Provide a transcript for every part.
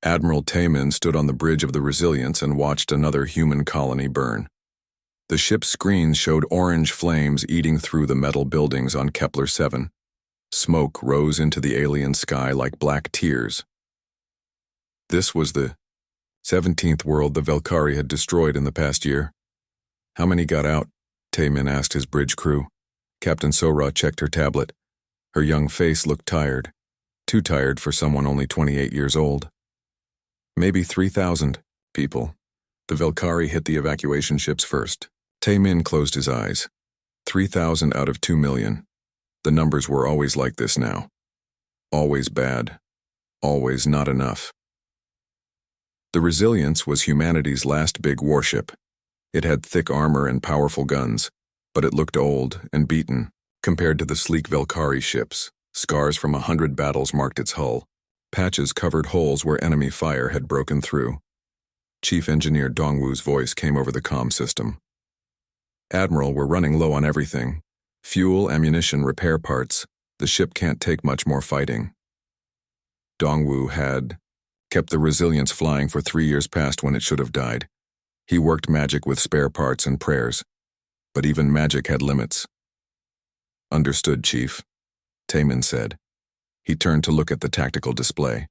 Admiral Taemin stood on the bridge of the Resilience and watched another human colony burn. The ship's screens showed orange flames eating through the metal buildings on Kepler 7. Smoke rose into the alien sky like black tears. This was the 17th world the Valkyrie had destroyed in the past year. How many got out? Taemin asked his bridge crew. Captain Sora checked her tablet. Her young face looked tired. Too tired for someone only 28 years old. Maybe 3,000 people. The Valkyrie hit the evacuation ships first. Taemin closed his eyes. 3,000 out of 2 million. The numbers were always like this now. Always bad. Always not enough. The Resilience was humanity's last big warship. It had thick armor and powerful guns, but it looked old and beaten compared to the sleek Valkyrie ships. Scars from 100 battles marked its hull. Patches covered holes where enemy fire had broken through. Chief Engineer Dongwu's voice came over the comm system. Admiral, we're running low on everything. Fuel, ammunition, repair parts. The ship can't take much more fighting. Dongwu had kept the Resilience flying for 3 years past when it should have died. He worked magic with spare parts and prayers. But even magic had limits. Understood, Chief, Taemin said. He turned to look at the tactical display.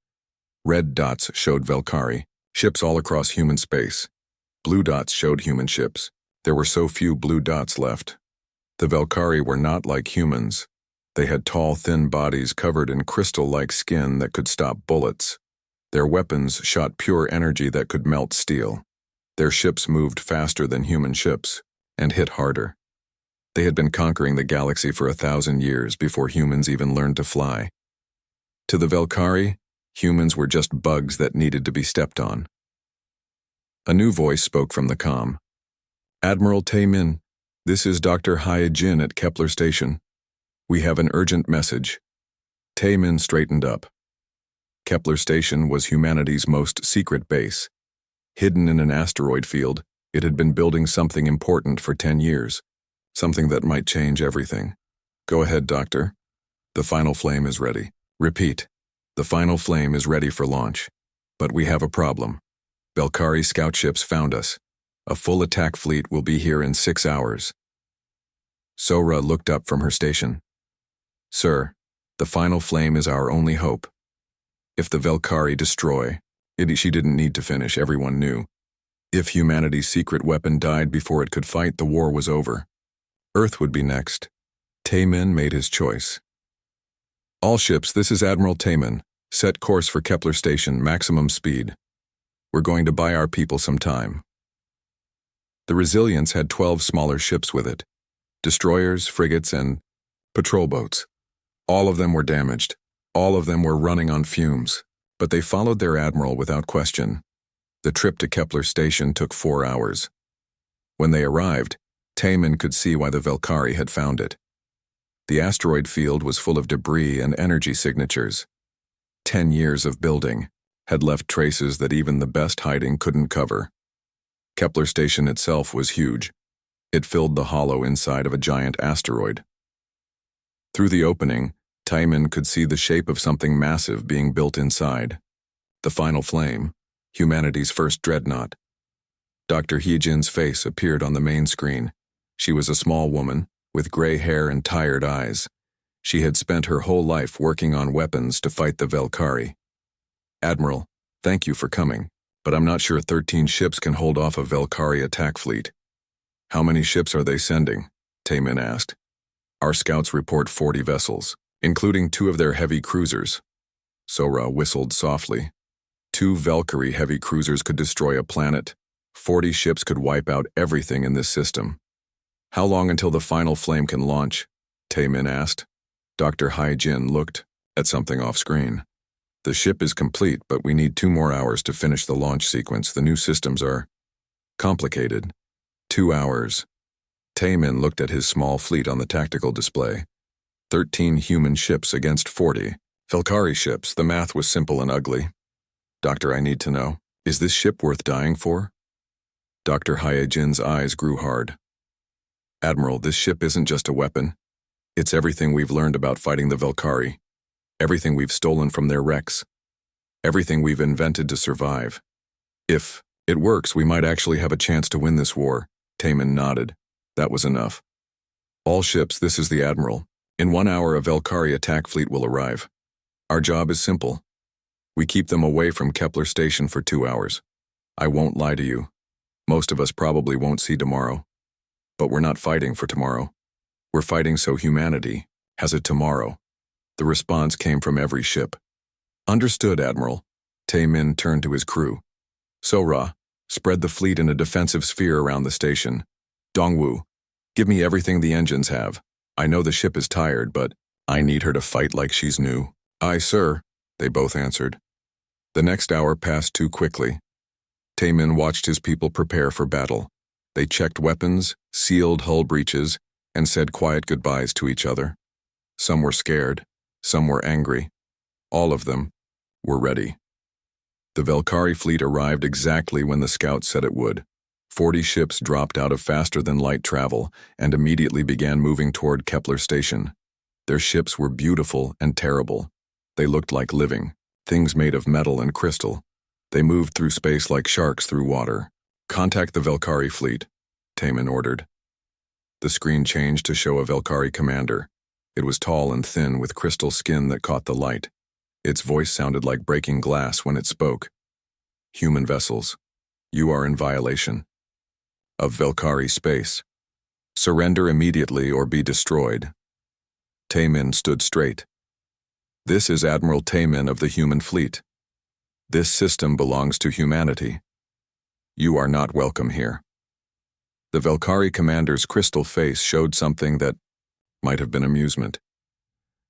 Red dots showed Valkyrie, ships all across human space. Blue dots showed human ships. There were so few blue dots left. The Valkyrie were not like humans. They had tall, thin bodies covered in crystal-like skin that could stop bullets. Their weapons shot pure energy that could melt steel. Their ships moved faster than human ships, and hit harder. They had been conquering the galaxy for 1,000 years before humans even learned to fly. To the Valkyrie, humans were just bugs that needed to be stepped on. A new voice spoke from the comm. Admiral Taemin, this is Dr. Hyejin at Kepler Station. We have an urgent message. Taemin straightened up. Kepler Station was humanity's most secret base. Hidden in an asteroid field, it had been building something important for 10 years. Something that might change everything. Go ahead, Doctor. The final flame is ready. Repeat. The final flame is ready for launch. But we have a problem. Valkyrie scout ships found us. A full attack fleet will be here in 6 hours. Sora looked up from her station. Sir, the final flame is our only hope. If the Valkyrie destroy, she didn't need to finish, everyone knew. If humanity's secret weapon died before it could fight, the war was over. Earth would be next. Taemin made his choice. All ships, this is Admiral Taemin. Set course for Kepler Station, maximum speed. We're going to buy our people some time. The Resilience had 12 smaller ships with it. Destroyers, frigates, and patrol boats. All of them were damaged. All of them were running on fumes. But they followed their admiral without question. The trip to Kepler Station took 4 hours. When they arrived, Taemin could see why the Valkyrie had found it. The asteroid field was full of debris and energy signatures. 10 years of building had left traces that even the best hiding couldn't cover. Kepler Station itself was huge. It filled the hollow inside of a giant asteroid. Through the opening, Taemin could see the shape of something massive being built inside. The final flame, humanity's first dreadnought. Dr. Hyejin's face appeared on the main screen. She was a small woman, with gray hair and tired eyes. She had spent her whole life working on weapons to fight the Valkyrie. Admiral, thank you for coming, but I'm not sure 13 ships can hold off a Valkyrie attack fleet. How many ships are they sending? Taemin asked. Our scouts report 40 vessels, including 2 of their heavy cruisers. Sora whistled softly. 2 Valkyrie heavy cruisers could destroy a planet. 40 ships could wipe out everything in this system. How long until the final flame can launch? Taemin asked. Dr. Hyejin looked at something off-screen. The ship is complete, but we need 2 more hours to finish the launch sequence. The new systems are complicated. 2 hours. Taemin looked at his small fleet on the tactical display. 13 human ships against 40. Valkyrie ships. The math was simple and ugly. Doctor, I need to know, is this ship worth dying for? Dr. Hyejin's eyes grew hard. Admiral, this ship isn't just a weapon. It's everything we've learned about fighting the Valkyrie. Everything we've stolen from their wrecks. Everything we've invented to survive. If it works, we might actually have a chance to win this war. Taman nodded. That was enough. All ships, this is the Admiral. In 1 hour, a Velkari attack fleet will arrive. Our job is simple. We keep them away from Kepler Station for 2 hours. I won't lie to you. Most of us probably won't see tomorrow. But we're not fighting for tomorrow. We're fighting so humanity has a tomorrow. The response came from every ship. Understood, Admiral. Tae-min turned to his crew. So-ra, spread the fleet in a defensive sphere around the station. Dongwu, give me everything the engines have. I know the ship is tired, but I need her to fight like she's new. Aye, sir, they both answered. The next hour passed too quickly. Tae-min watched his people prepare for battle. They checked weapons, sealed hull breaches, and said quiet goodbyes to each other. Some were scared, some were angry. All of them were ready. The Velkari fleet arrived exactly when the scouts said it would. 40 ships dropped out of faster-than-light travel and immediately began moving toward Kepler Station. Their ships were beautiful and terrible. They looked like living, things made of metal and crystal. They moved through space like sharks through water. Contact the Velkari fleet, Tae-min ordered. The screen changed to show a Velkari commander. It was tall and thin with crystal skin that caught the light. Its voice sounded like breaking glass when it spoke. Human vessels, you are in violation of Velkari space. Surrender immediately or be destroyed. Tae-min stood straight. This is Admiral Tae-min of the human fleet. This system belongs to humanity. You are not welcome here. The Velkari commander's crystal face showed something that might have been amusement.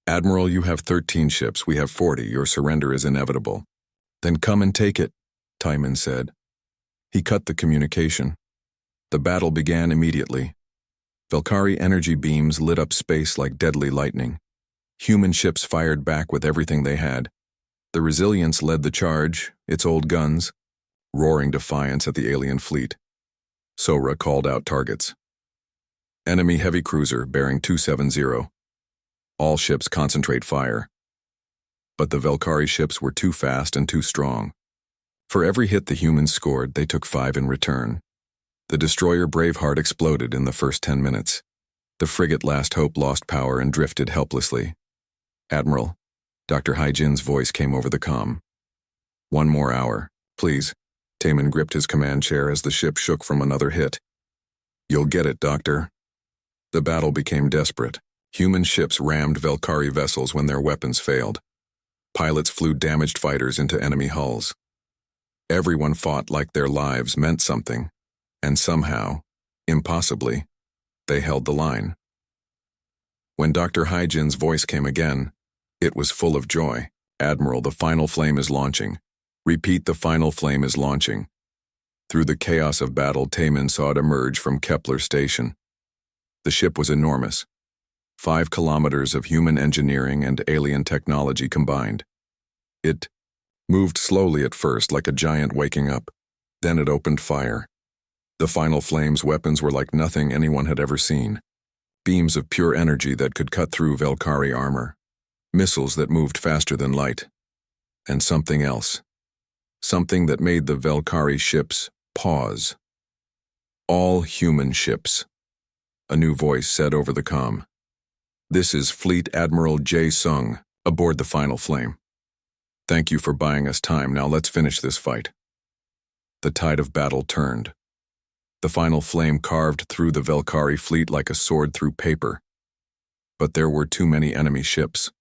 Admiral, you have 13 ships, we have 40, your surrender is inevitable. Then come and take it, Tae-min said. He cut the communication. The battle began immediately. Velkari energy beams lit up space like deadly lightning. Human ships fired back with everything they had. The Resilience led the charge, its old guns, roaring defiance at the alien fleet. So-ra called out targets. Enemy heavy cruiser bearing 270. All ships concentrate fire. But the Velkari ships were too fast and too strong. For every hit the humans scored, they took 5 in return. The destroyer Braveheart exploded in the first 10 minutes. The frigate Last Hope lost power and drifted helplessly. Admiral, Dr. Haijin's voice came over the comm. 1 more hour, please. Tae-min gripped his command chair as the ship shook from another hit. You'll get it, Doctor. The battle became desperate. Human ships rammed Velkari vessels when their weapons failed. Pilots flew damaged fighters into enemy hulls. Everyone fought like their lives meant something, and somehow, impossibly, they held the line. When Dr. Haijin's voice came again, it was full of joy. Admiral, the final flame is launching. Repeat, the final flame is launching. Through the chaos of battle, Tae-min saw it emerge from Kepler Station. The ship was enormous. 5 kilometers of human engineering and alien technology combined. It moved slowly at first, like a giant waking up. Then it opened fire. The final flame's weapons were like nothing anyone had ever seen. Beams of pure energy that could cut through Velkari armor. Missiles that moved faster than light. And something else. Something that made the Velkari ships pause. All human ships. A new voice said over the comm. This is Fleet Admiral Jae-sung, aboard the final flame. Thank you for buying us time, now let's finish this fight. The tide of battle turned. The final flame carved through the Velkari fleet like a sword through paper. But there were too many enemy ships.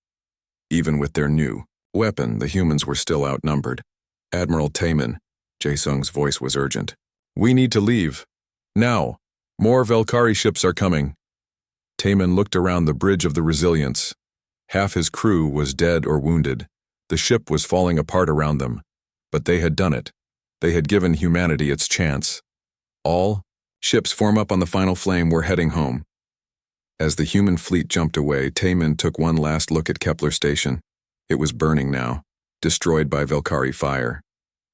Even with their new weapon, the humans were still outnumbered. Admiral Tae-min, Jae-sung's voice was urgent. We need to leave. Now. More Velkari ships are coming. Tae-min looked around the bridge of the Resilience. Half his crew was dead or wounded. The ship was falling apart around them. But they had done it. They had given humanity its chance. All ships form up on the final flame were heading home. As the human fleet jumped away, Tae-min took one last look at Kepler Station. It was burning now, destroyed by Velkari fire.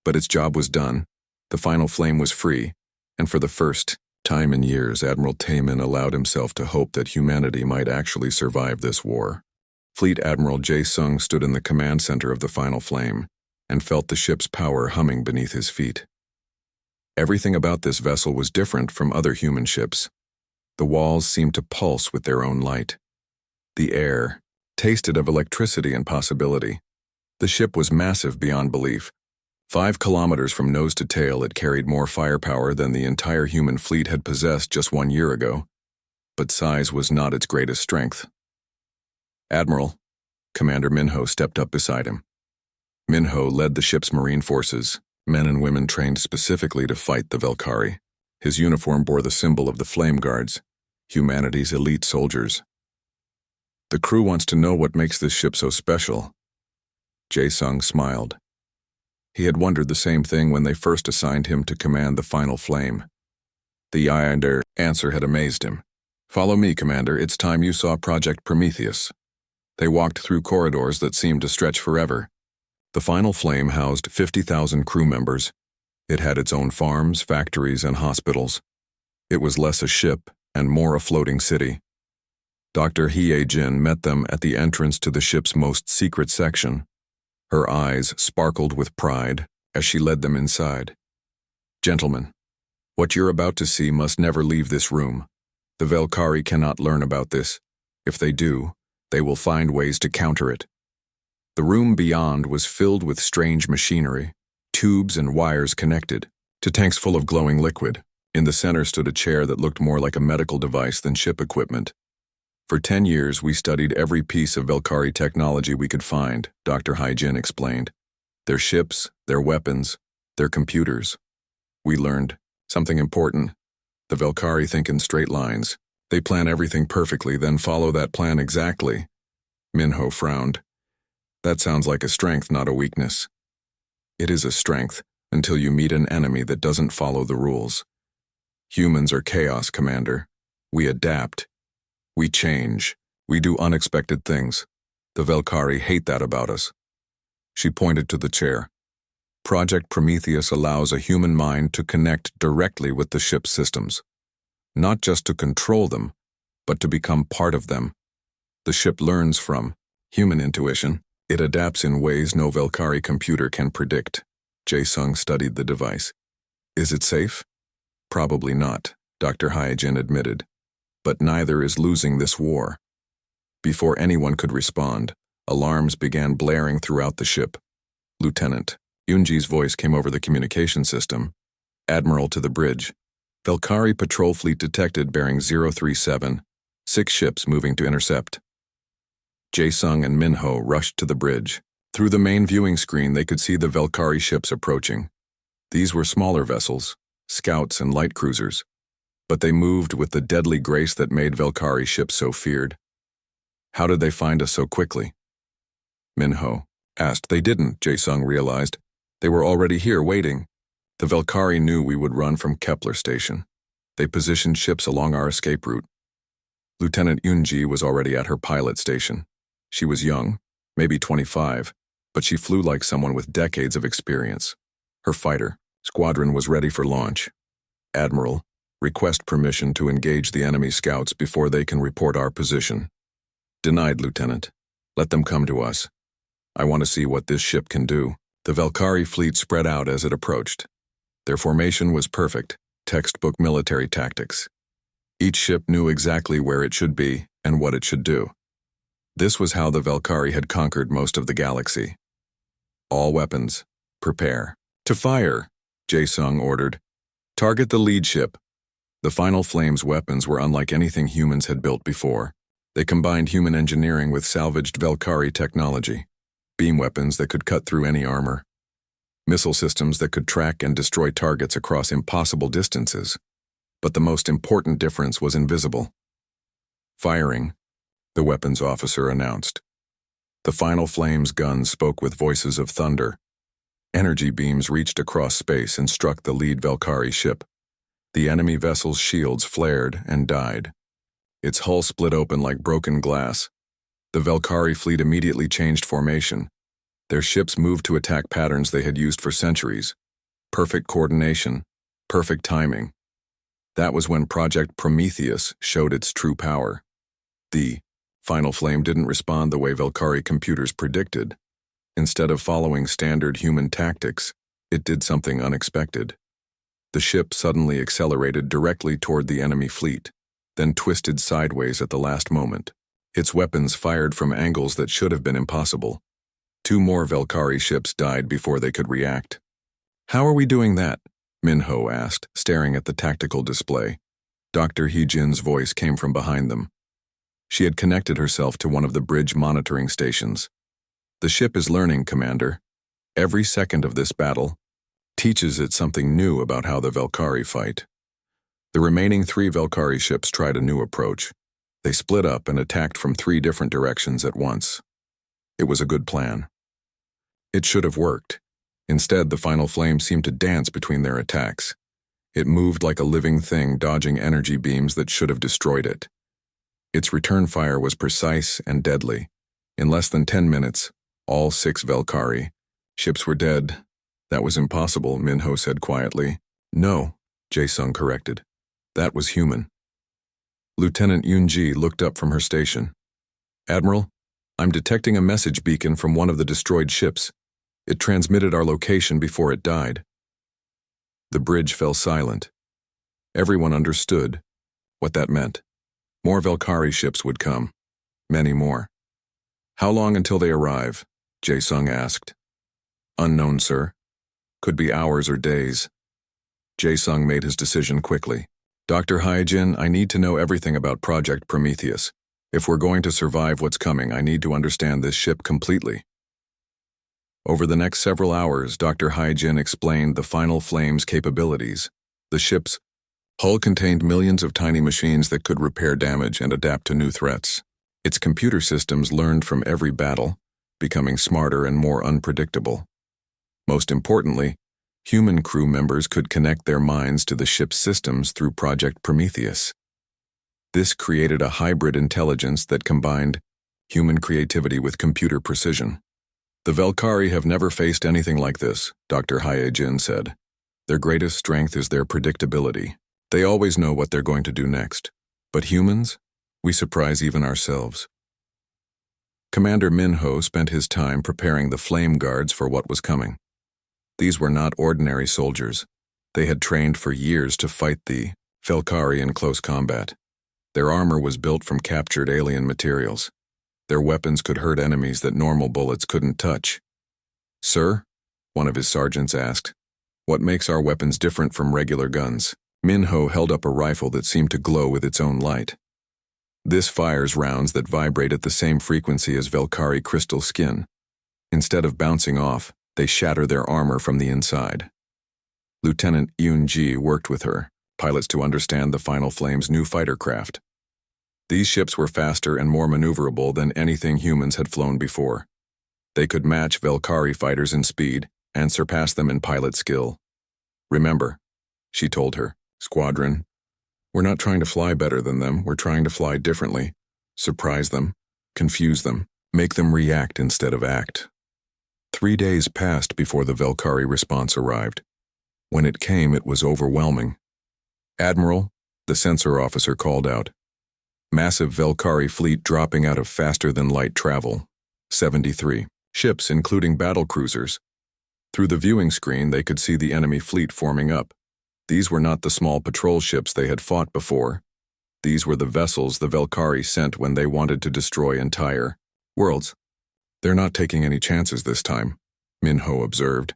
But its job was done. The final flame was free, and for the first time in years, Admiral Tae-min allowed himself to hope that humanity might actually survive this war. Fleet Admiral Jae-sung stood in the command center of the final flame. and felt the ship's power humming beneath his feet. Everything about this vessel was different from other human ships. The walls seemed to pulse with their own light. The air tasted of electricity and possibility. The ship was massive beyond belief. 5 kilometers from nose to tail, it carried more firepower than the entire human fleet had possessed just 1 year ago. But size was not its greatest strength. "Admiral," Commander Minho stepped up beside him. Minho led the ship's marine forces, men and women trained specifically to fight the Velkari. His uniform bore the symbol of the Flame Guards, humanity's elite soldiers. "The crew wants to know what makes this ship so special." Jae-sung smiled. He had wondered the same thing when they first assigned him to command the final flame. The answer had amazed him. "Follow me, Commander. It's time you saw Project Prometheus." They walked through corridors that seemed to stretch forever. The final flame housed 50,000 crew members. It had its own farms, factories, and hospitals. It was less a ship and more a floating city. Dr. Hye-jin met them at the entrance to the ship's most secret section. Her eyes sparkled with pride as she led them inside. "Gentlemen, what you're about to see must never leave this room. The Velkari cannot learn about this. If they do, they will find ways to counter it." The room beyond was filled with strange machinery, tubes and wires connected to tanks full of glowing liquid. In the center stood a chair that looked more like a medical device than ship equipment. "For 10 years, we studied every piece of Velkari technology we could find," Dr. Hye-jin explained. "Their ships, their weapons, their computers. We learned something important. The Velkari think in straight lines. They plan everything perfectly, then follow that plan exactly." Minho frowned. "That sounds like a strength, not a weakness." "It is a strength until you meet an enemy that doesn't follow the rules. Humans are chaos, Commander. We adapt. We change. We do unexpected things. The Velkari hate that about us." She pointed to the chair. "Project Prometheus allows a human mind to connect directly with the ship's systems. Not just to control them, but to become part of them. The ship learns from human intuition. It adapts in ways no Velkari computer can predict." Jae-sung studied the device. "Is it safe?" "Probably not," Dr. Hye-jin admitted. "But neither is losing this war." Before anyone could respond, alarms began blaring throughout the ship. Lieutenant Yoonji's voice came over the communication system. "Admiral to the bridge. Velkari patrol fleet detected bearing 037. 6 ships moving to intercept." Jae-sung and Minho rushed to the bridge. Through the main viewing screen, they could see the Velkari ships approaching. These were smaller vessels, scouts and light cruisers, but they moved with the deadly grace that made Velkari ships so feared. "How did they find us so quickly?" Minho asked. "They didn't," Jae-sung realized. "They were already here waiting. The Velkari knew we would run from Kepler Station. They positioned ships along our escape route." Lieutenant Yoonji was already at her pilot station. She was young, maybe 25, but she flew like someone with decades of experience. Her fighter squadron was ready for launch. "Admiral, request permission to engage the enemy scouts before they can report our position." "Denied, Lieutenant. Let them come to us. I want to see what this ship can do." The Velkari fleet spread out as it approached. Their formation was perfect, textbook military tactics. Each ship knew exactly where it should be and what it should do. This was how the Velkari had conquered most of the galaxy. "All weapons, prepare." "To fire," Jae-sung ordered. "Target the lead ship." The Final Flame's weapons were unlike anything humans had built before. They combined human engineering with salvaged Velkari technology. Beam weapons that could cut through any armor. Missile systems that could track and destroy targets across impossible distances. But the most important difference was invisible. "Firing," the weapons officer announced. The Final Flame's guns spoke with voices of thunder. Energy beams reached across space and struck the lead Velkari ship. The enemy vessel's shields flared and died. Its hull split open like broken glass. The Velkari fleet immediately changed formation. Their ships moved to attack patterns they had used for centuries. Perfect coordination, perfect timing. That was when Project Prometheus showed its true power. The Final Flame didn't respond the way Velkari computers predicted. Instead of following standard human tactics, it did something unexpected. The ship suddenly accelerated directly toward the enemy fleet, then twisted sideways at the last moment. Its weapons fired from angles that should have been impossible. 2 more Velkari ships died before they could react. "How are we doing that?" Minho asked, staring at the tactical display. Dr. Heejin's voice came from behind them. She had connected herself to one of the bridge monitoring stations. "The ship is learning, Commander. Every second of this battle teaches it something new about how the Velkari fight." The remaining 3 Velkari ships tried a new approach. They split up and attacked from 3 different directions at once. It was a good plan. It should have worked. Instead, the final flame seemed to dance between their attacks. It moved like a living thing, dodging energy beams that should have destroyed it. Its return fire was precise and deadly. In less than 10 minutes, all 6 Velkari ships were dead. "That was impossible," Minho said quietly. "No," Jae-sung corrected. "That was human." Lieutenant Yoon-ji looked up from her station. "Admiral, I'm detecting a message beacon from one of the destroyed ships. It transmitted our location before it died." The bridge fell silent. Everyone understood what that meant. More Velkari ships would come. Many more. "How long until they arrive?" Jae-sung asked. "Unknown, sir. Could be hours or days." Jae-sung made his decision quickly. "Dr. Hyejin, I need to know everything about Project Prometheus. If we're going to survive what's coming, I need to understand this ship completely." Over the next several hours, Dr. Hyejin explained the Final Flame's capabilities. The ship's hull contained millions of tiny machines that could repair damage and adapt to new threats. Its computer systems learned from every battle, becoming smarter and more unpredictable. Most importantly, human crew members could connect their minds to the ship's systems through Project Prometheus. This created a hybrid intelligence that combined human creativity with computer precision. "The Velkari have never faced anything like this," Dr. Hyejin said. "Their greatest strength is their predictability. They always know what they're going to do next. But humans, we surprise even ourselves." Commander Minho spent his time preparing the flame guards for what was coming. These were not ordinary soldiers. They had trained for years to fight the Velkari in close combat. Their armor was built from captured alien materials. Their weapons could hurt enemies that normal bullets couldn't touch. "Sir?" one of his sergeants asked. "What makes our weapons different from regular guns?" Minho held up a rifle that seemed to glow with its own light. "This fires rounds that vibrate at the same frequency as Velkari crystal skin. Instead of bouncing off, they shatter their armor from the inside." Lieutenant Yoon-ji worked with her pilots to understand the Final Flame's new fighter craft. These ships were faster and more maneuverable than anything humans had flown before. They could match Velkari fighters in speed and surpass them in pilot skill. "Remember," she told her, "Squadron, we're not trying to fly better than them, we're trying to fly differently. Surprise them, confuse them, make them react instead of act." 3 days passed before the Velkari response arrived. When it came, it was overwhelming. "Admiral," the sensor officer called out. "Massive Velkari fleet dropping out of faster-than-light travel. 73 ships, including battle cruisers." Through the viewing screen, they could see the enemy fleet forming up. These were not the small patrol ships they had fought before. These were the vessels the Velkari sent when they wanted to destroy entire worlds. "They're not taking any chances this time," Minho observed.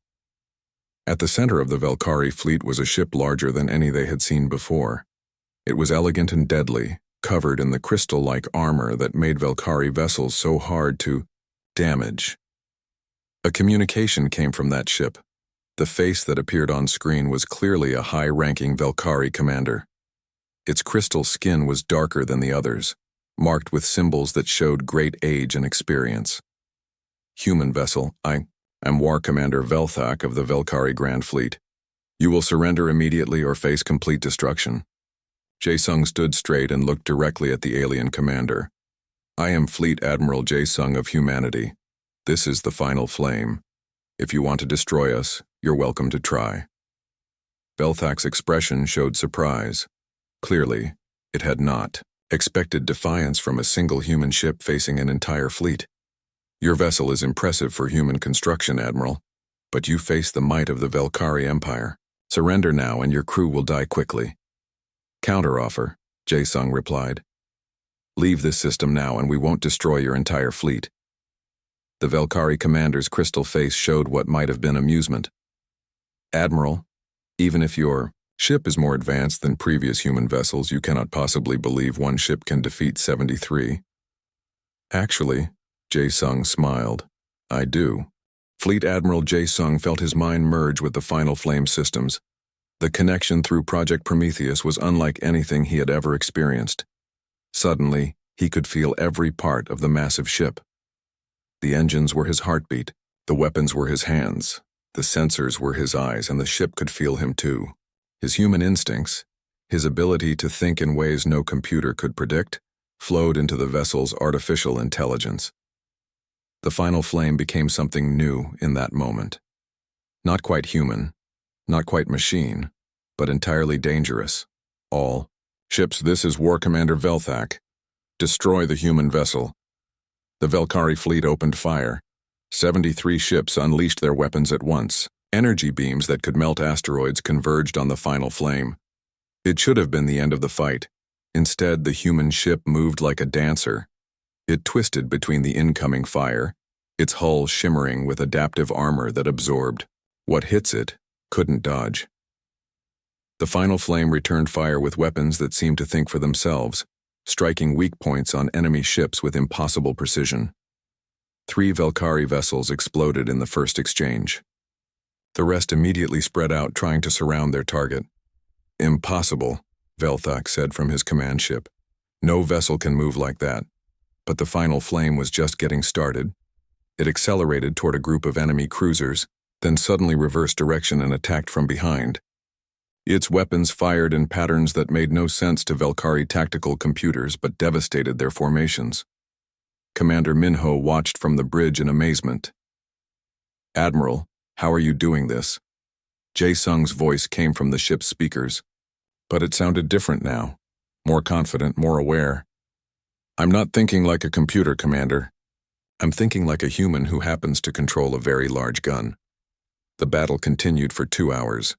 At the center of the Velkari fleet was a ship larger than any they had seen before. It was elegant and deadly, covered in the crystal-like armor that made Velkari vessels so hard to damage. A communication came from that ship. The face that appeared on screen was clearly a high-ranking Velkari commander. Its crystal skin was darker than the others, marked with symbols that showed great age and experience. "Human vessel, I'm War Commander Velthak of the Velkari Grand Fleet. You will surrender immediately or face complete destruction." Jae-sung stood straight and looked directly at the alien commander. "I am Fleet Admiral Jae-sung of humanity. This is the Final Flame. If you want to destroy us, you're welcome to try." Velthak's expression showed surprise. Clearly, it had not expected defiance from a single human ship facing an entire fleet. Your vessel is impressive for human construction, Admiral, but you face the might of the Velkari Empire. Surrender now and your crew will die quickly. Counteroffer, Jae-sung replied. Leave this system now and we won't destroy your entire fleet. The Velkari commander's crystal face showed what might have been amusement. Admiral, even if your ship is more advanced than previous human vessels, you cannot possibly believe one ship can defeat 73. Actually, Jae-sung smiled. I do. Fleet Admiral Jae-sung felt his mind merge with the final flame systems. The connection through Project Prometheus was unlike anything he had ever experienced. Suddenly, he could feel every part of the massive ship. The engines were his heartbeat, the weapons were his hands, the sensors were his eyes, and the ship could feel him too. His human instincts, his ability to think in ways no computer could predict, flowed into the vessel's artificial intelligence. The final flame became something new in that moment. Not quite human, not quite machine, but entirely dangerous. All ships, this is War Commander Velthak. Destroy the human vessel. The Velkari fleet opened fire. 73 ships unleashed their weapons at once. Energy beams that could melt asteroids converged on the final flame. It should have been the end of the fight. Instead, the human ship moved like a dancer. It twisted between the incoming fire, its hull shimmering with adaptive armor that absorbed what hits it couldn't dodge. The final flame returned fire with weapons that seemed to think for themselves, striking weak points on enemy ships with impossible precision. 3 Velkari vessels exploded in the first exchange. The rest immediately spread out, trying to surround their target. Impossible, Velthak said from his command ship. No vessel can move like that. But the final flame was just getting started. It accelerated toward a group of enemy cruisers, then suddenly reversed direction and attacked from behind. Its weapons fired in patterns that made no sense to Velkari tactical computers but devastated their formations. Commander Minho watched from the bridge in amazement. Admiral, how are you doing this? Jae-sung's voice came from the ship's speakers. But it sounded different now, more confident, more aware. I'm not thinking like a computer, Commander. I'm thinking like a human who happens to control a very large gun. The battle continued for 2 hours.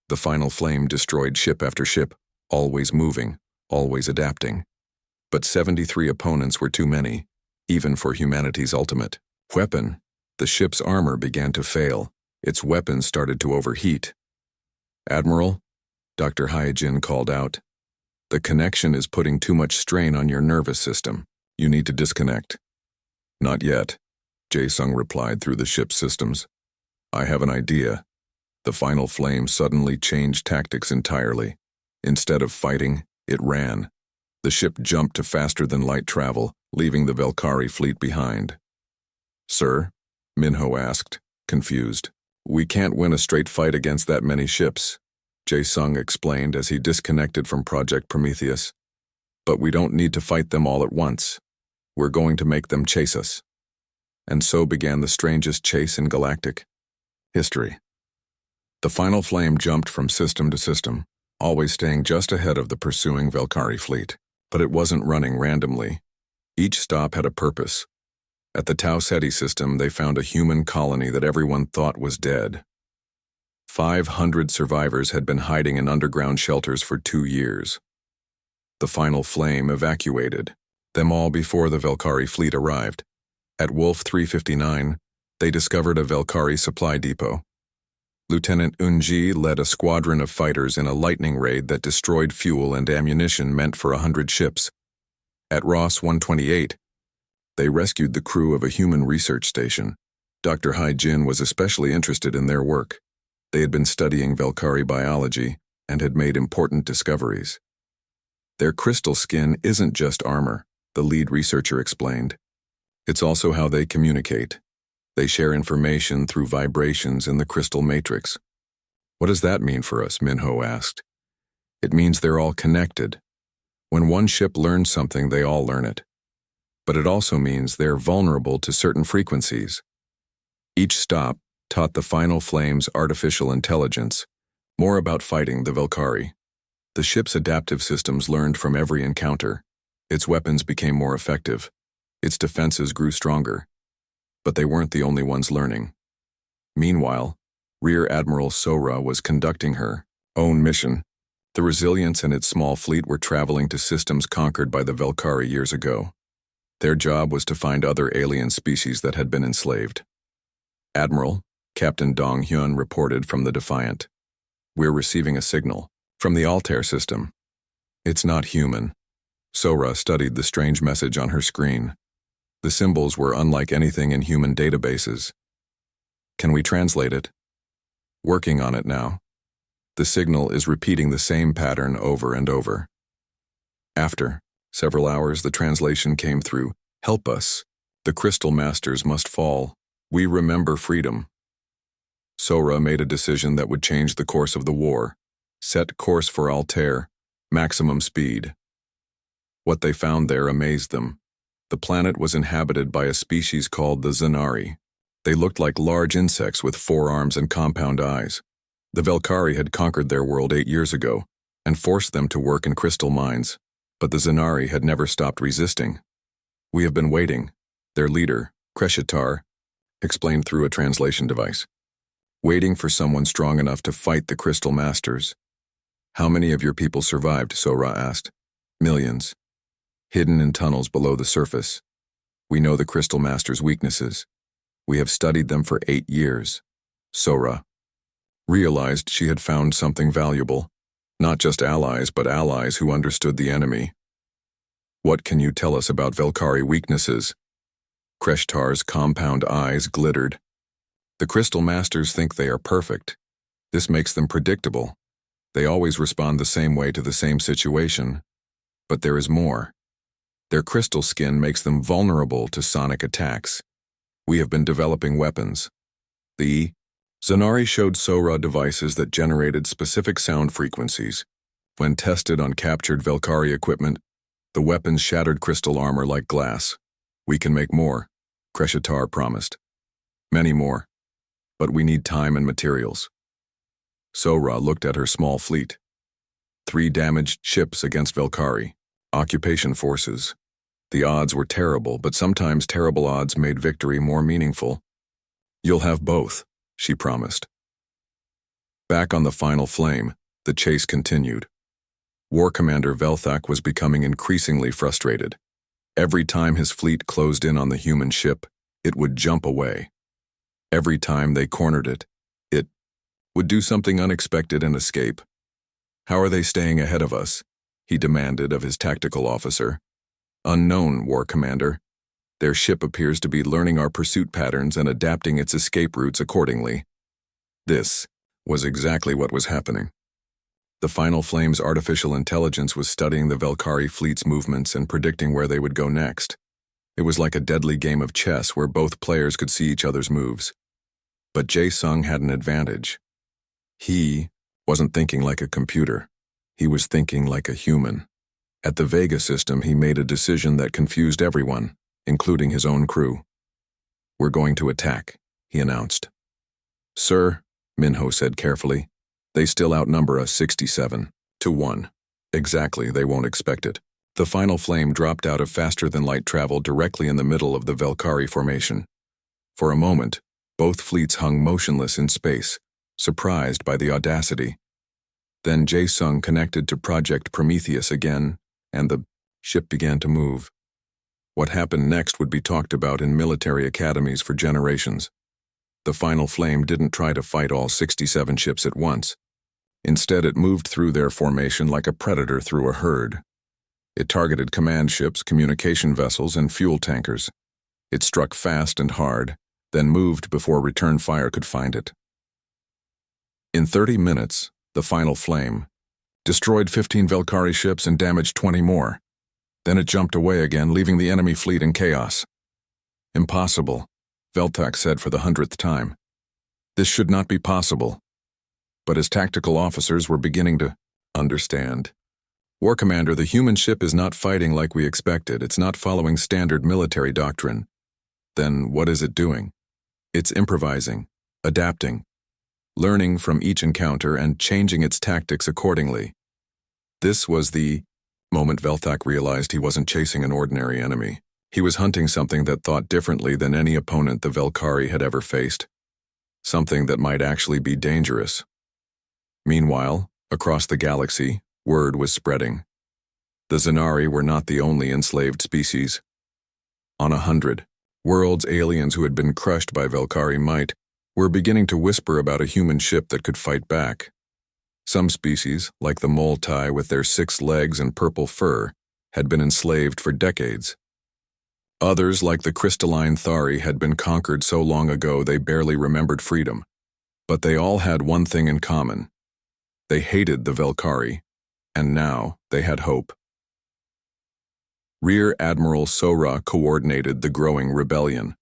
The final flame destroyed ship after ship, always moving, always adapting. But 73 opponents were too many, even for humanity's ultimate weapon. The ship's armor began to fail. Its weapons started to overheat. Admiral, Dr. Hyejin called out. The connection is putting too much strain on your nervous system. You need to disconnect. Not yet, Jae-sung replied through the ship's systems. I have an idea. The final flame suddenly changed tactics entirely. Instead of fighting, it ran. The ship jumped to faster-than-light travel, leaving the Velkari fleet behind. Sir? Minho asked, confused. We can't win a straight fight against that many ships, Jae-sung explained as he disconnected from Project Prometheus. But we don't need to fight them all at once. We're going to make them chase us. And so began the strangest chase in galactic history. The final flame jumped from system to system, always staying just ahead of the pursuing Velkari fleet. But it wasn't running randomly. Each stop had a purpose. At the Tau Ceti system, they found a human colony that everyone thought was dead. 500 survivors had been hiding in underground shelters for 2 years. The final flame evacuated them all before the Velkari fleet arrived. At Wolf 359, they discovered a Velkari supply depot. Lieutenant Eunji led a squadron of fighters in a lightning raid that destroyed fuel and ammunition meant for 100 ships. At Ross 128, they rescued the crew of a human research station. Dr. Hyejin was especially interested in their work. They had been studying Velkari biology and had made important discoveries. Their crystal skin isn't just armor, the lead researcher explained. It's also how they communicate. They share information through vibrations in the crystal matrix. What does that mean for us? Minho asked. It means they're all connected. When one ship learns something, they all learn it. But it also means they're vulnerable to certain frequencies. Each stop taught the final flame's artificial intelligence more about fighting the Velkari. The ship's adaptive systems learned from every encounter. Its weapons became more effective. Its defenses grew stronger. But they weren't the only ones learning. Meanwhile, Rear Admiral Sora was conducting her own mission. The Resilience and its small fleet were traveling to systems conquered by the Velkari years ago. Their job was to find other alien species that had been enslaved. Admiral, Captain Dong Hyun reported from the Defiant. We're receiving a signal from the Altair system. It's not human. Sora studied the strange message on her screen. The symbols were unlike anything in human databases. Can we translate it? Working on it now. The signal is repeating the same pattern over and over. After several hours, the translation came through. Help us. The Crystal Masters must fall. We remember freedom. Sora made a decision that would change the course of the war. Set course for Altair. Maximum speed. What they found there amazed them. The planet was inhabited by a species called the Zanari. They looked like large insects with 4 arms and compound eyes. The Velkari had conquered their world 8 years ago and forced them to work in crystal mines, but the Zanari had never stopped resisting. We have been waiting, their leader, Kreshitar, explained through a translation device. Waiting for someone strong enough to fight the Crystal Masters. How many of your people survived? Sora asked. Millions. Hidden in tunnels below the surface. We know the Crystal Masters' weaknesses. We have studied them for 8 years. Sora realized she had found something valuable. Not just allies, but allies who understood the enemy. What can you tell us about Velkari weaknesses? Kreshtar's compound eyes glittered. The Crystal Masters think they are perfect. This makes them predictable. They always respond the same way to the same situation. But there is more. Their crystal skin makes them vulnerable to sonic attacks. We have been developing weapons. The Zanari showed Sora devices that generated specific sound frequencies. When tested on captured Velkari equipment, the weapons shattered crystal armor like glass. We can make more, Kreshitar promised. Many more. But we need time and materials. Sora looked at her small fleet. 3 damaged ships against Velkari. Occupation forces. The odds were terrible, but sometimes terrible odds made victory more meaningful. You'll have both, she promised. Back on the final flame, the chase continued. War Commander Velthak was becoming increasingly frustrated. Every time his fleet closed in on the human ship, it would jump away. Every time they cornered it, it would do something unexpected and escape. How are they staying ahead of us? He demanded of his tactical officer. Unknown, War Commander. Their ship appears to be learning our pursuit patterns and adapting its escape routes accordingly. This was exactly what was happening. The Final Flame's artificial intelligence was studying the Velkari fleet's movements and predicting where they would go next. It was like a deadly game of chess where both players could see each other's moves. But Jae-sung had an advantage. He wasn't thinking like a computer. He was thinking like a human. At the Vega system, he made a decision that confused everyone, including his own crew. We're going to attack, he announced. Sir, Minho said carefully, they still outnumber us 67-1. Exactly, they won't expect it. The Final Flame dropped out of faster-than-light travel directly in the middle of the Velkari formation. For a moment, both fleets hung motionless in space, surprised by the audacity. Then Jae-sung connected to Project Prometheus again, and the ship began to move. What happened next would be talked about in military academies for generations. The Final Flame didn't try to fight all 67 ships at once. Instead, it moved through their formation like a predator through a herd. It targeted command ships, communication vessels, and fuel tankers. It struck fast and hard, then moved before return fire could find it. In 30 minutes, the Final Flame destroyed 15 Velkari ships and damaged 20 more. Then it jumped away again, leaving the enemy fleet in chaos. Impossible, Veltak said for the 100th time. This should not be possible. But his tactical officers were beginning to understand. War Commander, the human ship is not fighting like we expected. It's not following standard military doctrine. Then what is it doing? It's improvising, adapting, learning from each encounter and changing its tactics accordingly. This was the moment Velthak realized he wasn't chasing an ordinary enemy. He was hunting something that thought differently than any opponent the Velkari had ever faced. Something that might actually be dangerous. Meanwhile, across the galaxy, word was spreading. The Zanari were not the only enslaved species. On 100 worlds, aliens who had been crushed by Velkari might were beginning to whisper about a human ship that could fight back. Some species, like the Moltai with their 6 legs and purple fur, had been enslaved for decades. Others, like the crystalline Thari, had been conquered so long ago they barely remembered freedom. But they all had one thing in common. They hated the Velkari, and now they had hope. Rear Admiral Sora coordinated the growing rebellion.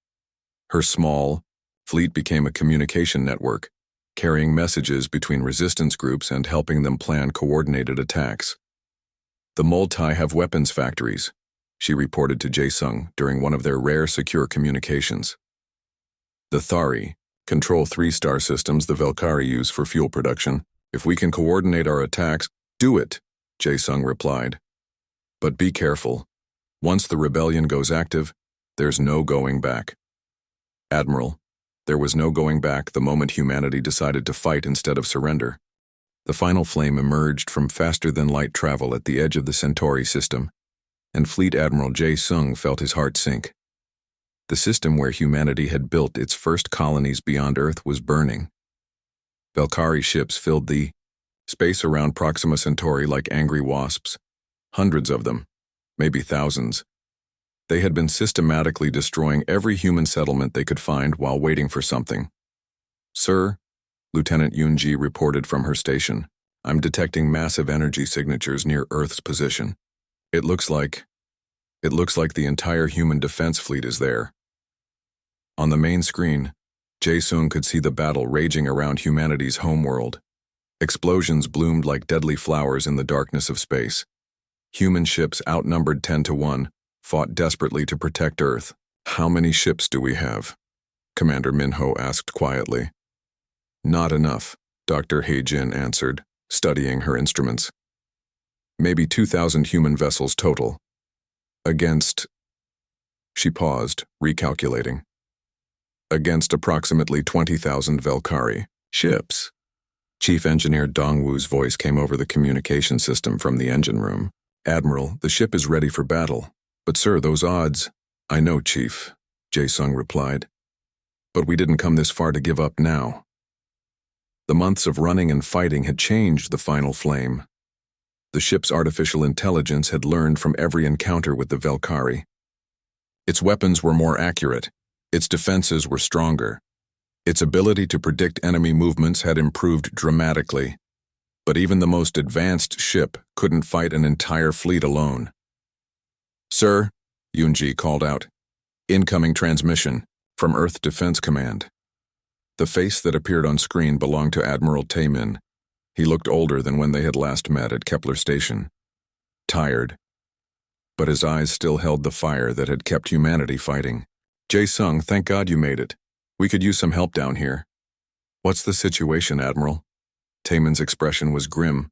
Her small fleet became a communication network, carrying messages between resistance groups and helping them plan coordinated attacks. The Moltai have weapons factories, she reported to Jae-sung during one of their rare secure communications. The Thari control 3-star systems the Velkari use for fuel production. If we can coordinate our attacks, do it, Jae-sung replied. But be careful. Once the rebellion goes active, there's no going back. Admiral, there was no going back the moment humanity decided to fight instead of surrender. The final flame emerged from faster-than-light travel at the edge of the Centauri system, and Fleet Admiral Jae-sung felt his heart sink. The system where humanity had built its first colonies beyond Earth was burning. Velkari ships filled the space around Proxima Centauri like angry wasps. Hundreds of them, maybe thousands. They had been systematically destroying every human settlement they could find while waiting for something. Sir, Lieutenant Yoon-ji reported from her station, I'm detecting massive energy signatures near Earth's position. It looks like the entire human defense fleet is there. On the main screen, Jae-sung could see the battle raging around humanity's homeworld. Explosions bloomed like deadly flowers in the darkness of space. Human ships, outnumbered 10-1, fought desperately to protect Earth. How many ships do we have? Commander Minho asked quietly. Not enough, Dr. Hae-jin answered, studying her instruments. Maybe 2,000 human vessels total. Against... She paused, recalculating. Against approximately 20,000 Velkari ships. Chief Engineer Dongwoo's voice came over the communication system from the engine room. Admiral, the ship is ready for battle. But sir, those odds... I know, Chief, Jae-sung replied. But we didn't come this far to give up now. The months of running and fighting had changed the final flame. The ship's artificial intelligence had learned from every encounter with the Velkari. Its weapons were more accurate. Its defenses were stronger. Its ability to predict enemy movements had improved dramatically. But even the most advanced ship couldn't fight an entire fleet alone. Sir, Yoon-ji called out. Incoming transmission from Earth Defense Command. The face that appeared on screen belonged to Admiral Taemin. He looked older than when they had last met at Kepler Station. Tired. But his eyes still held the fire that had kept humanity fighting. Jae-sung, thank God you made it. We could use some help down here. What's the situation, Admiral? Taemin's expression was grim.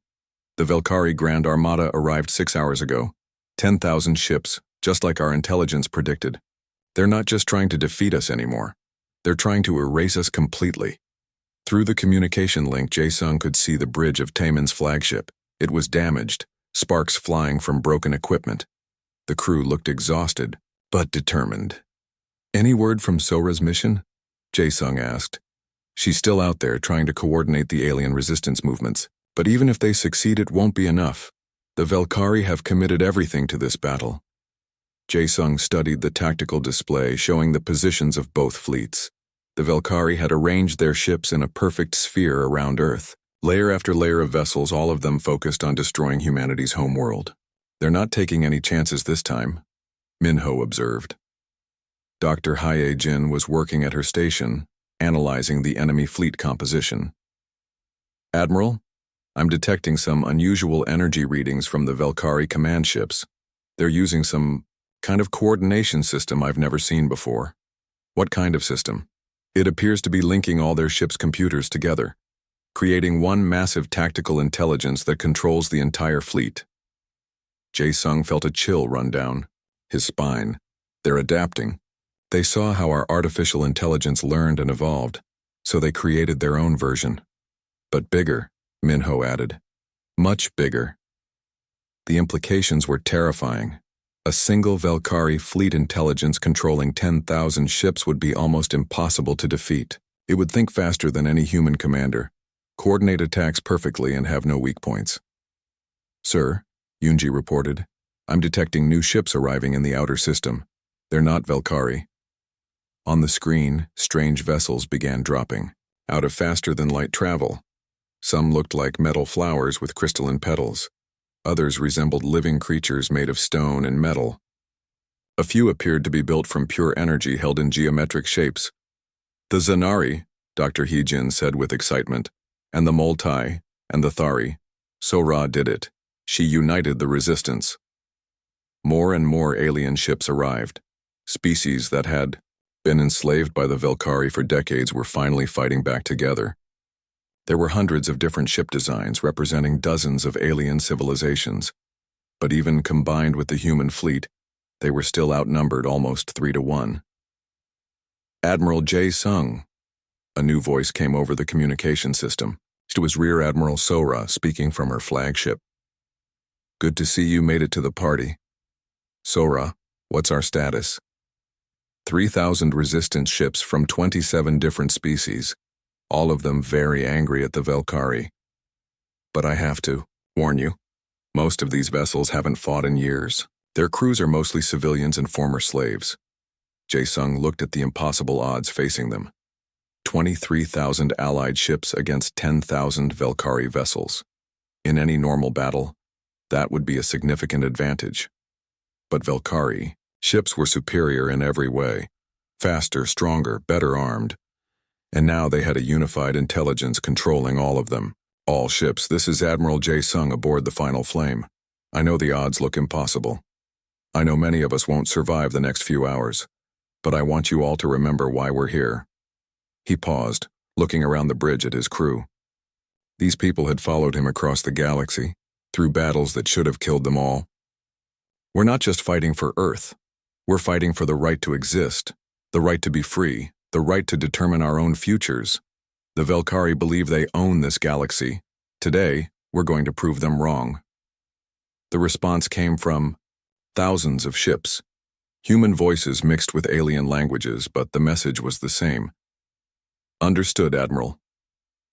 The Velkari Grand Armada arrived 6 hours ago. 10,000 ships, just like our intelligence predicted. They're not just trying to defeat us anymore. They're trying to erase us completely. Through the communication link, Jae-sung could see the bridge of Taemin's flagship. It was damaged, sparks flying from broken equipment. The crew looked exhausted, but determined. Any word from Sora's mission? Jae-sung asked. She's still out there trying to coordinate the alien resistance movements, but even if they succeed, it won't be enough. The Velkari have committed everything to this battle. Jae-sung studied the tactical display showing the positions of both fleets. The Velkari had arranged their ships in a perfect sphere around Earth, layer after layer of vessels, all of them focused on destroying humanity's homeworld. They're not taking any chances this time, Minho observed. Dr. Hae-jin was working at her station, analyzing the enemy fleet composition. Admiral, I'm detecting some unusual energy readings from the Velkari command ships. They're using some kind of coordination system I've never seen before. What kind of system? It appears to be linking all their ships' computers together, creating one massive tactical intelligence that controls the entire fleet. Jae-sung felt a chill run down his spine. They're adapting. They saw how our artificial intelligence learned and evolved, so they created their own version. But bigger, Minho added. Much bigger. The implications were terrifying. A single Velkari fleet intelligence controlling 10,000 ships would be almost impossible to defeat. It would think faster than any human commander, coordinate attacks perfectly, and have no weak points. Sir, Yunji reported, I'm detecting new ships arriving in the outer system. They're not Velkari. On the screen, strange vessels began dropping, out of faster-than-light travel. Some looked like metal flowers with crystalline petals. Others resembled living creatures made of stone and metal. A few appeared to be built from pure energy held in geometric shapes. The Zanari, Dr. Heejin said with excitement, and the Moltai, and the Thari. Sora did it. She united the resistance. More and more alien ships arrived. Species that had been enslaved by the Velkari for decades were finally fighting back together. There were hundreds of different ship designs representing dozens of alien civilizations, but even combined with the human fleet, they were still outnumbered almost 3-1. Admiral Jae Sung. A new voice came over the communication system. It was Rear Admiral Sora speaking from her flagship. Good to see you made it to the party. Sora, what's our status? 3,000 resistance ships from 27 different species, all of them very angry at the Velkari. But I have to warn you, most of these vessels haven't fought in years. Their crews are mostly civilians and former slaves. Jae Sung looked at the impossible odds facing them. 23,000 allied ships against 10,000 Velkari vessels. In any normal battle, that would be a significant advantage. But Velkari ships were superior in every way. Faster, stronger, better armed. And now they had a unified intelligence controlling all of them. All ships. This is Admiral Jae Sung aboard the Final Flame. I know the odds look impossible. I know many of us won't survive the next few hours. But I want you all to remember why we're here. He paused, looking around the bridge at his crew. These people had followed him across the galaxy, through battles that should have killed them all. We're not just fighting for Earth. We're fighting for the right to exist, the right to be free, the right to determine our own futures. The Velkari believe they own this galaxy. Today, we're going to prove them wrong. The response came from thousands of ships. Human voices mixed with alien languages, but the message was the same. Understood, Admiral.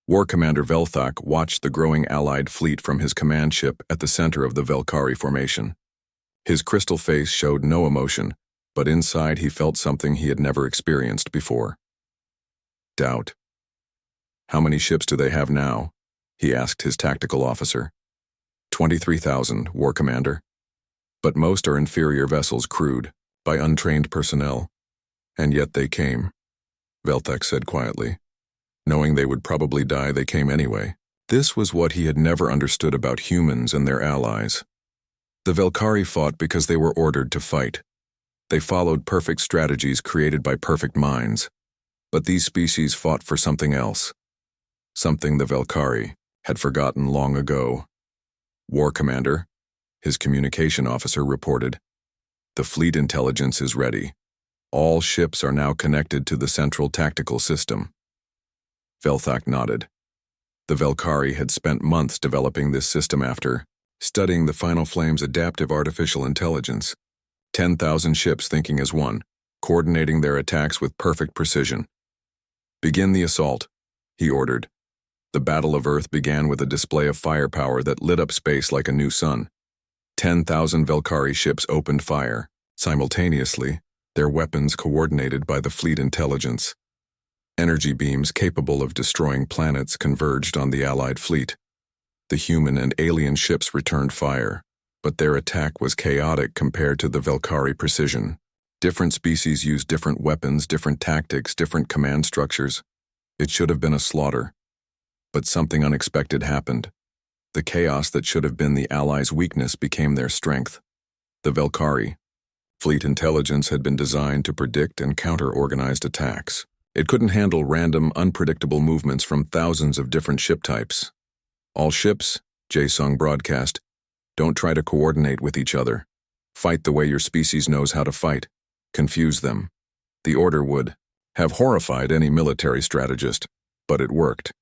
War Commander Velthak watched the growing Allied fleet from his command ship at the center of the Velkari formation. His crystal face showed no emotion, but inside he felt something he had never experienced before. Doubt. How many ships do they have now? He asked his tactical officer. 23,000, War Commander. But most are inferior vessels crewed by untrained personnel. And yet they came, Velthak said quietly. Knowing they would probably die, they came anyway. This was what he had never understood about humans and their allies. The Velkari fought because they were ordered to fight. They followed perfect strategies created by perfect minds. But these species fought for something else. Something the Velkari had forgotten long ago. War Commander, his communication officer reported. The fleet intelligence is ready. All ships are now connected to the central tactical system. Velthak nodded. The Velkari had spent months developing this system after studying the Final Flame's adaptive artificial intelligence. 10,000 ships thinking as one, coordinating their attacks with perfect precision. Begin the assault, he ordered. The Battle of Earth began with a display of firepower that lit up space like a new sun. 10,000 Velkari ships opened fire. Simultaneously, their weapons coordinated by the fleet intelligence. Energy beams capable of destroying planets converged on the Allied fleet. The human and alien ships returned fire, but their attack was chaotic compared to the Velkari precision. Different species used different weapons, different tactics, different command structures. It should have been a slaughter. But something unexpected happened. The chaos that should have been the Allies' weakness became their strength. The Velkari fleet intelligence had been designed to predict and counter organized attacks. It couldn't handle random, unpredictable movements from thousands of different ship types. All ships, Jae Sung broadcast, don't try to coordinate with each other. Fight the way your species knows how to fight. confuse them. The order would have horrified any military strategist, but it worked.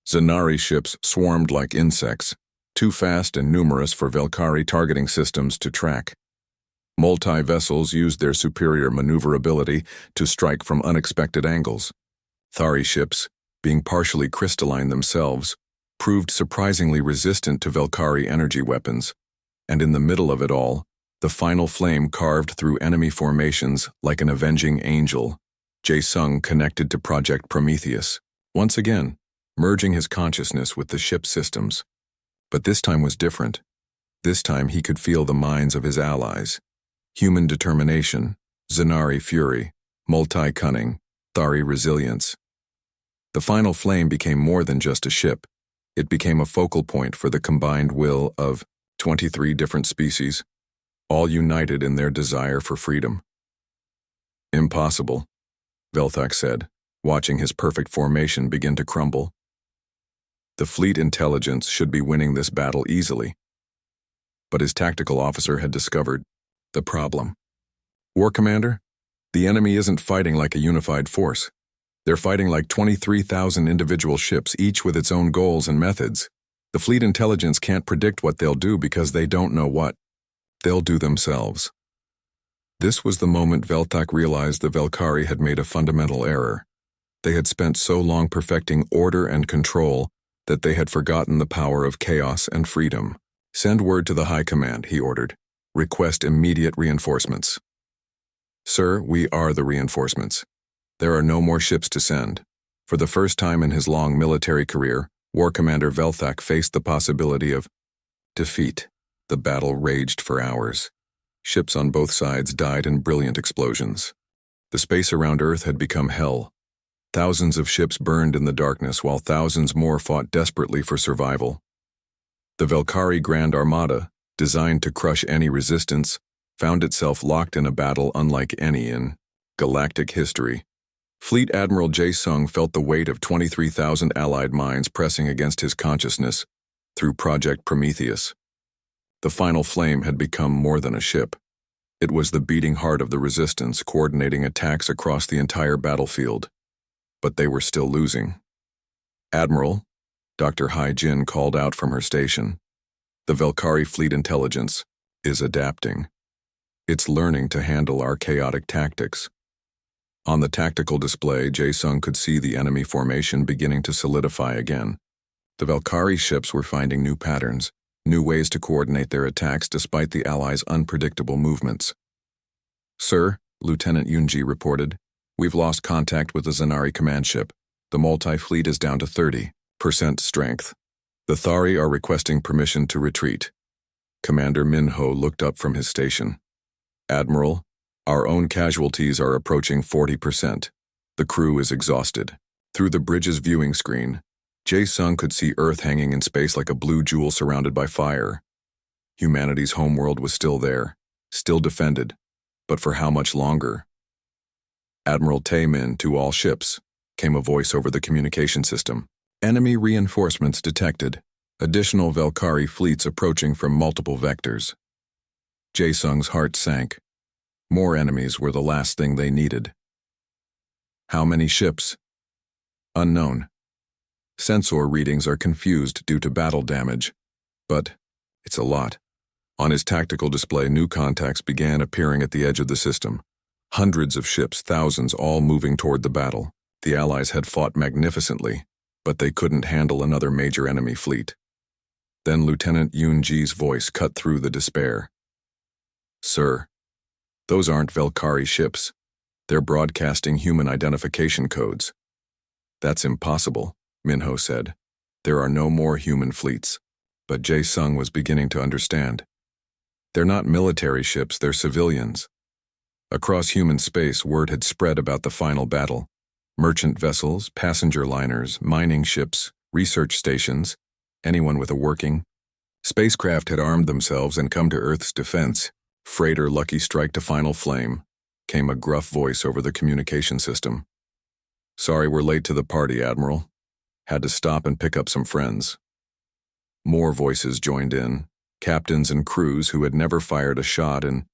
Zanari ships swarmed like insects, too fast and numerous for Velkari targeting systems to track. Multi-vessels used their superior maneuverability to strike from unexpected angles. Thari ships, being partially crystalline themselves, proved surprisingly resistant to Velkari energy weapons, and in the middle of it all, the final flame carved through enemy formations like an avenging angel. Jae-sung connected to Project Prometheus, once again, merging his consciousness with the ship's systems. But this time was different. This time he could feel the minds of his allies. Human determination, Zanari fury, multi-cunning, Thari resilience. The final flame became more than just a ship. It became a focal point for the combined will of 23 different species, all united in their desire for freedom. Impossible, Velthak said, watching his perfect formation begin to crumble. The fleet intelligence should be winning this battle easily. But his tactical officer had discovered the problem. War Commander, the enemy isn't fighting like a unified force. They're fighting like 23,000 individual ships, each with its own goals and methods. The fleet intelligence can't predict what they'll do because they don't know what they'll do themselves. This was the moment Velthak realized the Velkari had made a fundamental error. They had spent so long perfecting order and control that they had forgotten the power of chaos and freedom. Send word to the High Command, he ordered. Request immediate reinforcements. Sir, we are the reinforcements. There are no more ships to send. For the first time in his long military career, War Commander Velthak faced the possibility of defeat. The battle raged for hours. Ships on both sides died in brilliant explosions. The space around Earth had become hell. Thousands of ships burned in the darkness while thousands more fought desperately for survival. The Velkari Grand Armada, designed to crush any resistance, found itself locked in a battle unlike any in galactic history. Fleet Admiral Jae-sung felt the weight of 23,000 Allied minds pressing against his consciousness through Project Prometheus. The final flame had become more than a ship. It was the beating heart of the resistance, coordinating attacks across the entire battlefield. But they were still losing. Admiral, Dr. Hai-jin called out from her station. The Velkari fleet intelligence is adapting. It's learning to handle our chaotic tactics. On the tactical display, Jae-sung could see the enemy formation beginning to solidify again. The Velkari ships were finding new patterns, new ways to coordinate their attacks despite the Allies' unpredictable movements. Sir, Lieutenant Yunji reported, we've lost contact with the Zanari command ship. The multi-fleet is down to 30% strength. The Thari are requesting permission to retreat. Commander Minho looked up from his station. Admiral, our own casualties are approaching 40%. The crew is exhausted. Through the bridge's viewing screen, Jae-sung could see Earth hanging in space like a blue jewel surrounded by fire. Humanity's homeworld was still there, still defended, but for how much longer? Admiral Tae-min, to all ships, came a voice over the communication system. Enemy reinforcements detected. Additional Velkari fleets approaching from multiple vectors. Jae-sung's heart sank. More enemies were the last thing they needed. How many ships? Unknown. Sensor readings are confused due to battle damage, but it's a lot. On his tactical display, new contacts began appearing at the edge of the system. Hundreds of ships, thousands, all moving toward the battle. The Allies had fought magnificently, but they couldn't handle another major enemy fleet. Then Lieutenant Yoon-ji's voice cut through the despair. Sir, those aren't Velkari ships. They're broadcasting human identification codes. That's impossible, Minho said. There are no more human fleets. But Jae-sung was beginning to understand. They're not military ships, they're civilians. Across human space, word had spread about the final battle. Merchant vessels, passenger liners, mining ships, research stations, anyone with a working spacecraft had armed themselves and come to Earth's defense. Freighter Lucky Strike to final flame, came a gruff voice over the communication system. Sorry we're late to the party, Admiral. Had to stop and pick up some friends. More voices joined in, captains and crews who had never fired a shot in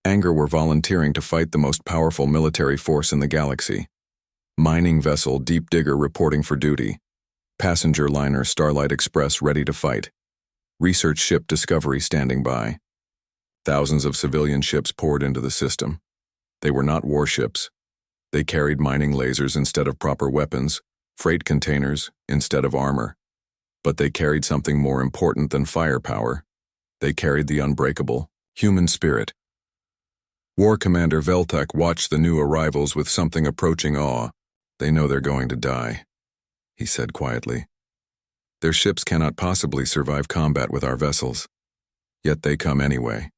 Anger were volunteering to fight the most powerful military force in the galaxy. Mining vessel Deep Digger reporting for duty. Passenger liner Starlight Express ready to fight. Research ship Discovery standing by. Thousands of civilian ships poured into the system. They were not warships. They carried mining lasers instead of proper weapons, freight containers instead of armor. But they carried something more important than firepower. They carried the unbreakable, human spirit. War Commander Veltak watched the new arrivals with something approaching awe. They know they're going to die, he said quietly. Their ships cannot possibly survive combat with our vessels. Yet they come anyway.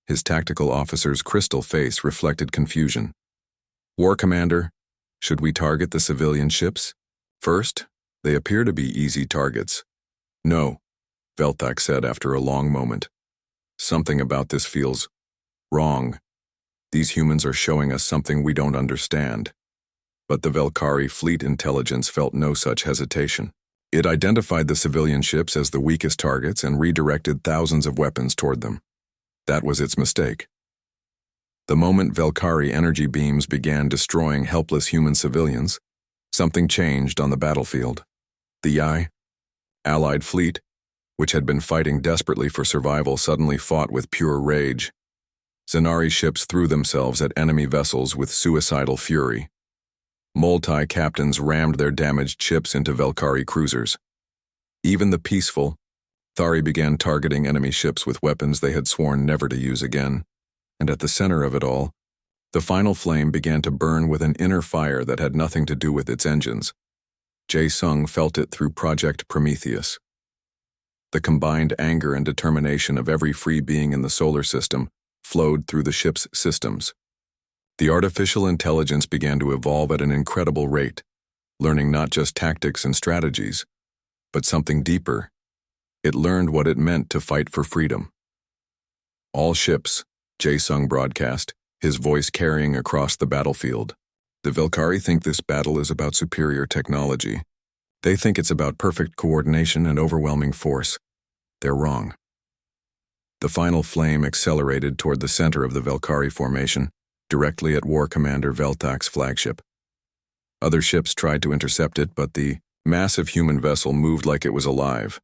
His tactical officer's crystal face reflected confusion. War Commander, should we target the civilian ships? First, they appear to be easy targets. No, Veltak said after a long moment. Something about this feels wrong. These humans are showing us something we don't understand. But the Velkari fleet intelligence felt no such hesitation. It identified the civilian ships as the weakest targets and redirected thousands of weapons toward them. That was its mistake. The moment Velkari energy beams began destroying helpless human civilians, something changed on the battlefield. The Allied fleet, which had been fighting desperately for survival, suddenly fought with pure rage. Zenari ships threw themselves at enemy vessels with suicidal fury. Multi-captains rammed their damaged ships into Velkari cruisers. Even the peaceful Thari began targeting enemy ships with weapons they had sworn never to use again. And at the center of it all, the final flame began to burn with an inner fire that had nothing to do with its engines. Jae-sung felt it through Project Prometheus. The combined anger and determination of every free being in the solar system flowed through the ship's systems. The artificial intelligence began to evolve at an incredible rate, learning not just tactics and strategies, but something deeper. It learned what it meant to fight for freedom. All ships, Jae-sung broadcast, his voice carrying across the battlefield. The Velkari think this battle is about superior technology. They think it's about perfect coordination and overwhelming force. They're wrong. The final flame accelerated toward the center of the Velkari formation, directly at War Commander Veltak's flagship. Other ships tried to intercept it, but the massive human vessel moved like it was alive,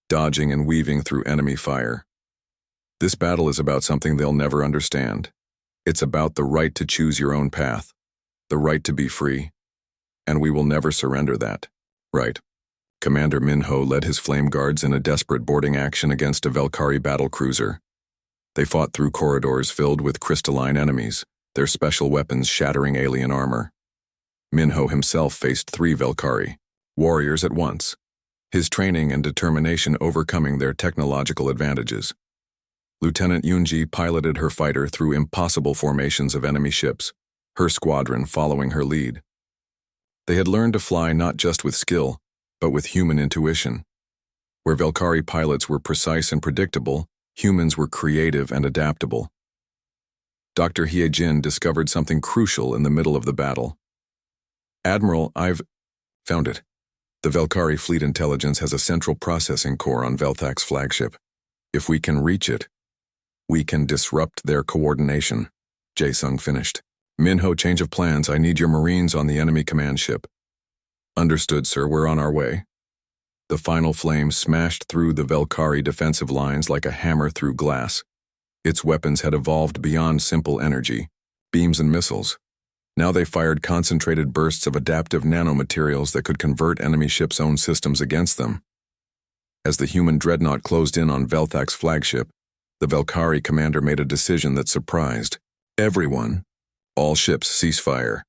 dodging and weaving through enemy fire. This battle is about something they'll never understand. It's about the right to choose your own path, the right to be free, and we will never surrender that. Right. Commander Minho led his flame guards in a desperate boarding action against a Velkari battlecruiser. They fought through corridors filled with crystalline enemies, their special weapons shattering alien armor. Minho himself faced 3 Velkari, warriors at once, his training and determination overcoming their technological advantages. Lieutenant Yoonji piloted her fighter through impossible formations of enemy ships, her squadron following her lead. They had learned to fly not just with skill, but with human intuition. Where Velkari pilots were precise and predictable, humans were creative and adaptable. Dr. Hye-jin discovered something crucial in the middle of the battle. Admiral, I've found it. The Velkari fleet intelligence has a central processing core on Veltak's flagship. If we can reach it, we can disrupt their coordination. Jae-sung finished. Minho, change of plans. I need your Marines on the enemy command ship. Understood, sir. We're on our way. The final flame smashed through the Velkari defensive lines like a hammer through glass. Its weapons had evolved beyond simple energy, beams and missiles. Now they fired concentrated bursts of adaptive nanomaterials that could convert enemy ships' own systems against them. As the human dreadnought closed in on Veltak's flagship, the Velkari commander made a decision that surprised everyone. All ships cease fire.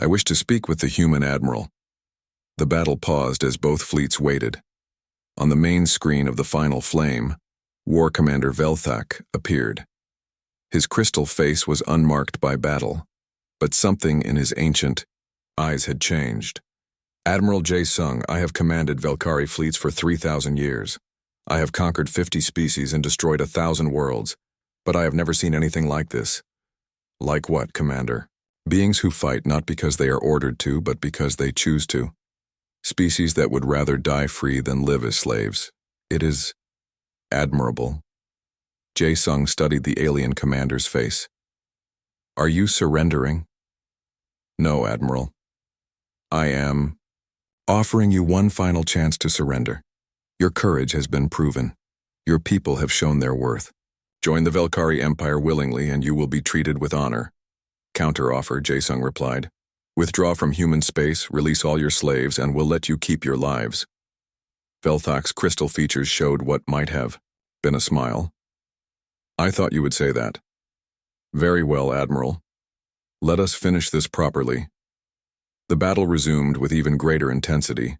I wish to speak with the human admiral. The battle paused as both fleets waited. On the main screen of the final flame, War Commander Veltak appeared. His crystal face was unmarked by battle, but something in his ancient eyes had changed. Admiral Jae-sung, I have commanded Velkari fleets for 3,000 years. I have conquered 50 species and destroyed 1,000 worlds, but I have never seen anything like this. Like what, Commander? Beings who fight not because they are ordered to, but because they choose to. Species that would rather die free than live as slaves. It is admirable. Jae-sung studied the alien commander's face. Are you surrendering? No, Admiral. I am offering you one final chance to surrender. Your courage has been proven. Your people have shown their worth. Join the Velkari Empire willingly and you will be treated with honor. Counter-offer, Jae-sung replied. Withdraw from human space, release all your slaves, and we'll let you keep your lives. Velthak's crystal features showed what might have been a smile. I thought you would say that. Very well, Admiral. Let us finish this properly. The battle resumed with even greater intensity,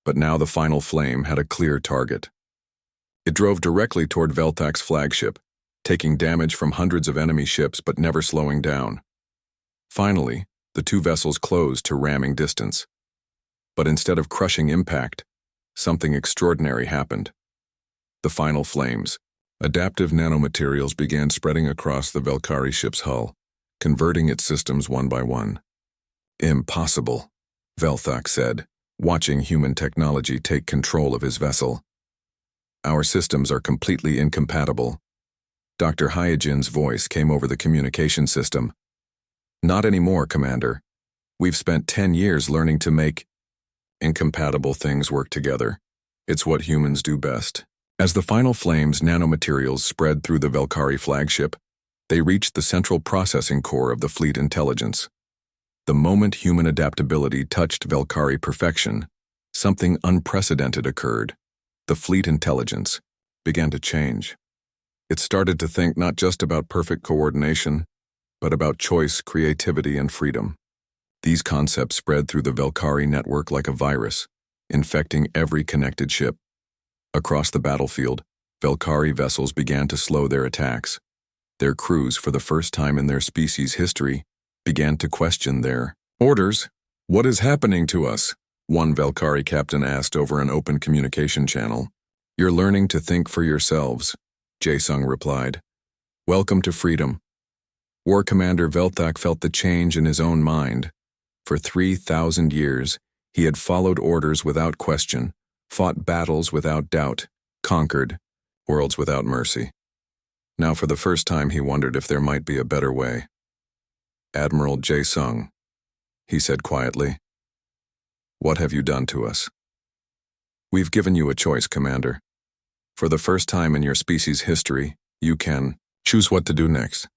but now the final flame had a clear target. It drove directly toward Velthak's flagship, taking damage from hundreds of enemy ships but never slowing down. Finally, the two vessels closed to ramming distance. But instead of crushing impact, something extraordinary happened. The final flames. Adaptive nanomaterials began spreading across the Velkari ship's hull, converting its systems one by one. Impossible, Velthak said, watching human technology take control of his vessel. Our systems are completely incompatible. Dr. Hyojin's voice came over the communication system. Not anymore, Commander. We've spent 10 years learning to make incompatible things work together. It's what humans do best. As the final flames nanomaterials spread through the Velkari flagship, they reached the central processing core of the fleet intelligence. The moment human adaptability touched Velkari perfection, something unprecedented occurred. The fleet intelligence began to change. It started to think not just about perfect coordination, but about choice, creativity, and freedom. These concepts spread through the Velkari network like a virus, infecting every connected ship. Across the battlefield, Velkari vessels began to slow their attacks. Their crews, for the first time in their species' history, began to question their orders. What is happening to us? One Velkari captain asked over an open communication channel. You're learning to think for yourselves, Jae-sung replied. Welcome to freedom. War Commander Velthak felt the change in his own mind. For 3,000 years, he had followed orders without question, fought battles without doubt, conquered worlds without mercy. Now for the first time he wondered if there might be a better way. Admiral Jae-sung, he said quietly. What have you done to us? We've given you a choice, Commander. For the first time in your species' history, you can choose what to do next.